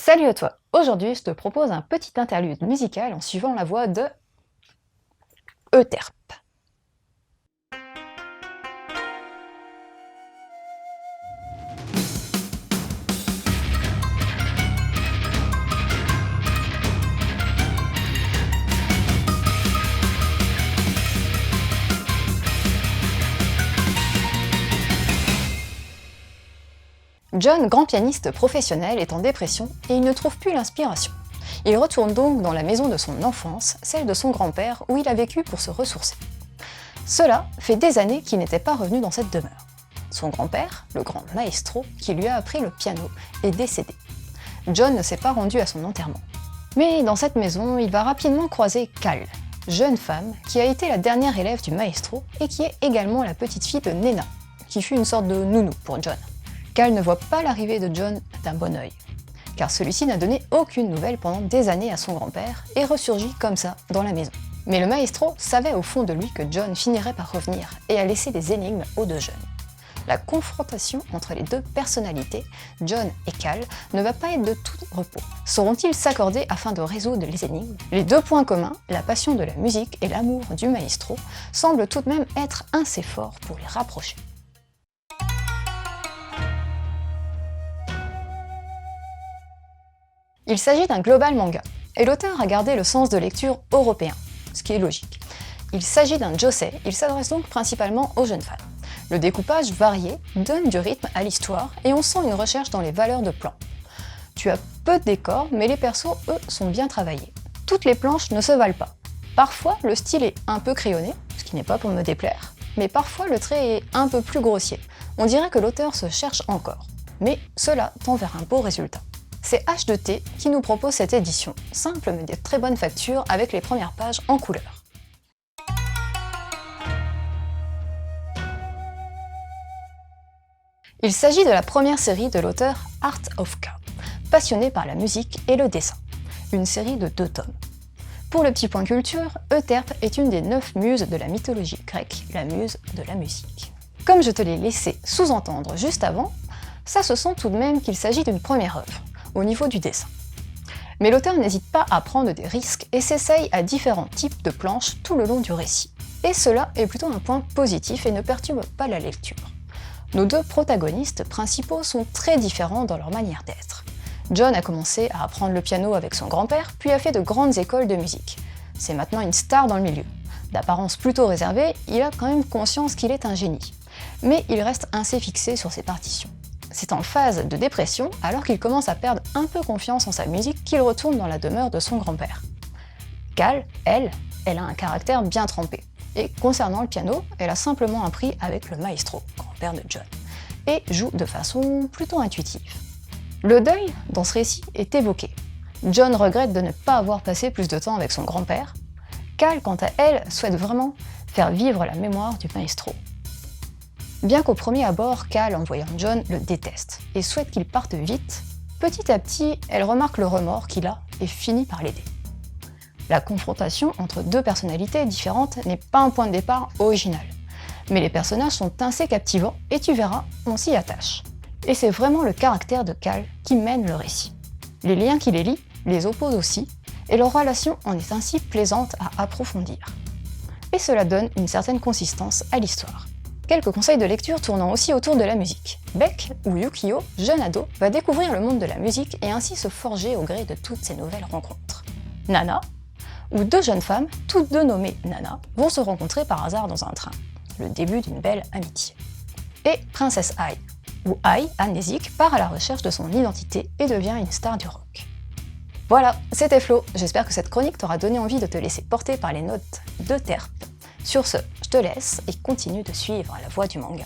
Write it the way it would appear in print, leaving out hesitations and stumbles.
Salut à toi! Aujourd'hui, je te propose un petit interlude musical en suivant la voix de Euterpe. John, grand pianiste professionnel, est en dépression et il ne trouve plus l'inspiration. Il retourne donc dans la maison de son enfance, celle de son grand-père, où il a vécu pour se ressourcer. Cela fait des années qu'il n'était pas revenu dans cette demeure. Son grand-père, le grand maestro, qui lui a appris le piano, est décédé. John ne s'est pas rendu à son enterrement. Mais dans cette maison, il va rapidement croiser Cal, jeune femme qui a été la dernière élève du maestro et qui est également la petite fille de Nena, qui fut une sorte de nounou pour John. Cal ne voit pas l'arrivée de John d'un bon œil, car celui-ci n'a donné aucune nouvelle pendant des années à son grand-père et ressurgit comme ça dans la maison. Mais le maestro savait au fond de lui que John finirait par revenir et a laissé des énigmes aux deux jeunes. La confrontation entre les deux personnalités, John et Cal, ne va pas être de tout repos. Sauront-ils s'accorder afin de résoudre les énigmes? Les deux points communs, la passion de la musique et l'amour du maestro, semblent tout de même être assez forts pour les rapprocher. Il s'agit d'un global manga, et l'auteur a gardé le sens de lecture européen, ce qui est logique. Il s'agit d'un josei, il s'adresse donc principalement aux jeunes fans. Le découpage varié donne du rythme à l'histoire et on sent une recherche dans les valeurs de plan. Tu as peu de décors, mais les persos, eux, sont bien travaillés. Toutes les planches ne se valent pas. Parfois, le style est un peu crayonné, ce qui n'est pas pour me déplaire, mais parfois le trait est un peu plus grossier. On dirait que l'auteur se cherche encore. Mais cela tend vers un beau résultat. C'est H2T qui nous propose cette édition, simple mais de très bonne facture avec les premières pages en couleur. Il s'agit de la première série de l'auteur Art of Ka, passionné par la musique et le dessin, une série de 2 tomes. Pour le petit point culture, Euterpe est une des 9 muses de la mythologie grecque, la muse de la musique. Comme je te l'ai laissé sous-entendre juste avant, ça se sent tout de même qu'il s'agit d'une première œuvre, au niveau du dessin. Mais l'auteur n'hésite pas à prendre des risques et s'essaye à différents types de planches tout le long du récit. Et cela est plutôt un point positif et ne perturbe pas la lecture. Nos deux protagonistes principaux sont très différents dans leur manière d'être. John a commencé à apprendre le piano avec son grand-père, puis a fait de grandes écoles de musique. C'est maintenant une star dans le milieu. D'apparence plutôt réservée, il a quand même conscience qu'il est un génie. Mais il reste assez fixé sur ses partitions. C'est en phase de dépression, alors qu'il commence à perdre un peu confiance en sa musique, qu'il retourne dans la demeure de son grand-père. Cal, elle a un caractère bien trempé. Et concernant le piano, elle a simplement appris avec le maestro, grand-père de John, et joue de façon plutôt intuitive. Le deuil, dans ce récit, est évoqué. John regrette de ne pas avoir passé plus de temps avec son grand-père. Cal, quant à elle, souhaite vraiment faire vivre la mémoire du maestro. Bien qu'au premier abord, Cal, en voyant John, le déteste et souhaite qu'il parte vite, petit à petit, elle remarque le remords qu'il a et finit par l'aider. La confrontation entre deux personnalités différentes n'est pas un point de départ original, mais les personnages sont assez captivants et tu verras, on s'y attache. Et c'est vraiment le caractère de Cal qui mène le récit. Les liens qui les lient les opposent aussi, et leur relation en est ainsi plaisante à approfondir. Et cela donne une certaine consistance à l'histoire. Quelques conseils de lecture tournant aussi autour de la musique. Beck, ou Yukio, jeune ado, va découvrir le monde de la musique et ainsi se forger au gré de toutes ces nouvelles rencontres. Nana, où 2 jeunes femmes, toutes 2 nommées Nana, vont se rencontrer par hasard dans un train. Le début d'une belle amitié. Et Princesse Ai, où Ai, amnésique, part à la recherche de son identité et devient une star du rock. Voilà, c'était Flo. J'espère que cette chronique t'aura donné envie de te laisser porter par les notes d'Euterpe. Sur ce, je te laisse et continue de suivre la voie du manga.